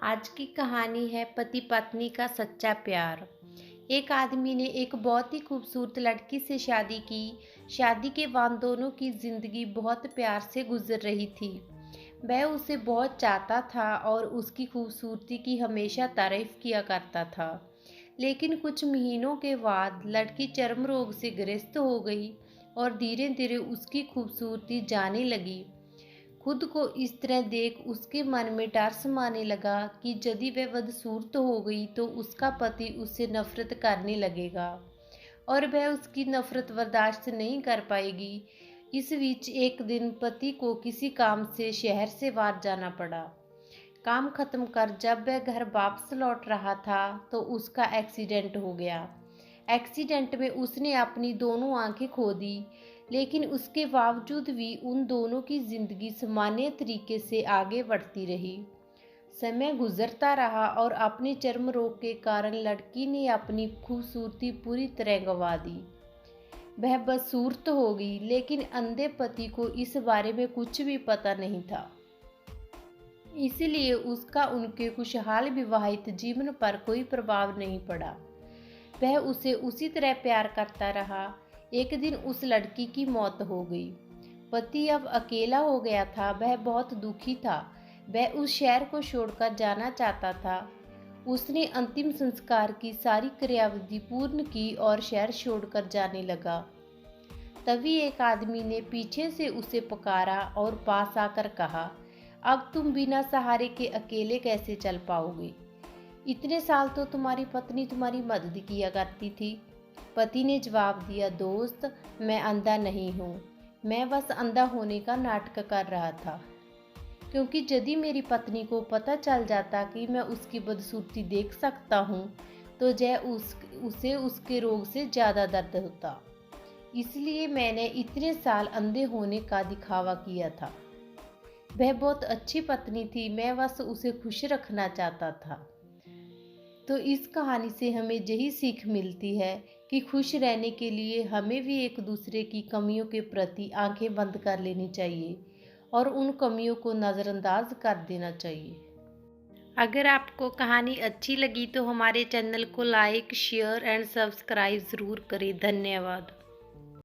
आज की कहानी है पति पत्नी का सच्चा प्यार। एक आदमी ने एक बहुत ही खूबसूरत लड़की से शादी की। शादी के बाद दोनों की जिंदगी बहुत प्यार से गुजर रही थी। वह उसे बहुत चाहता था और उसकी खूबसूरती की हमेशा तारीफ किया करता था। लेकिन कुछ महीनों के बाद लड़की चर्म रोग से ग्रस्त हो गई और धीरे धीरे उसकी खूबसूरती जाने लगी। खुद को इस तरह देख उसके मन में डर समाने लगा कि यदि वह बदसूरत हो गई तो उसका पति उससे नफरत करने लगेगा और वह उसकी नफरत बर्दाश्त नहीं कर पाएगी। इस बीच एक दिन पति को किसी काम से शहर से बाहर जाना पड़ा। काम खत्म कर जब वह घर वापस लौट रहा था तो उसका एक्सीडेंट हो गया। एक्सीडेंट में उसने अपनी दोनों आंखें खो दी, लेकिन उसके बावजूद भी उन दोनों की जिंदगी सामान्य तरीके से आगे बढ़ती रही। समय गुजरता रहा और अपने चर्म रोग के कारण लड़की ने अपनी खूबसूरती पूरी तरह गंवा दी। वह बदसूरत हो गई, लेकिन अंधे पति को इस बारे में कुछ भी पता नहीं था। इसलिए उसका उनके खुशहाल विवाहित जीवन पर कोई प्रभाव नहीं पड़ा। वह उसे उसी तरह प्यार करता रहा। एक दिन उस लड़की की मौत हो गई। पति अब अकेला हो गया था। वह बहुत दुखी था। वह उस शहर को छोड़कर जाना चाहता था। उसने अंतिम संस्कार की सारी क्रियाविधि पूर्ण की और शहर छोड़कर जाने लगा। तभी एक आदमी ने पीछे से उसे पुकारा और पास आकर कहा, अब तुम बिना सहारे के अकेले कैसे चल पाओगे? इतने साल तो तुम्हारी पत्नी तुम्हारी मदद किया करती थी। पति ने जवाब दिया, दोस्त, मैं अंधा नहीं हूँ। मैं बस अंधा होने का नाटक कर रहा था, क्योंकि यदि मेरी पत्नी को पता चल जाता कि मैं उसकी बदसूरती देख सकता हूँ तो उसे उसके रोग से ज़्यादा दर्द होता। इसलिए मैंने इतने साल अंधे होने का दिखावा किया था। वह बहुत अच्छी पत्नी थी, मैं बस उसे खुश रखना चाहता था। तो इस कहानी से हमें यही सीख मिलती है कि खुश रहने के लिए हमें भी एक दूसरे की कमियों के प्रति आंखें बंद कर लेनी चाहिए और उन कमियों को नज़रअंदाज कर देना चाहिए। अगर आपको कहानी अच्छी लगी तो हमारे चैनल को लाइक, शेयर एंड सब्सक्राइब ज़रूर करें। धन्यवाद।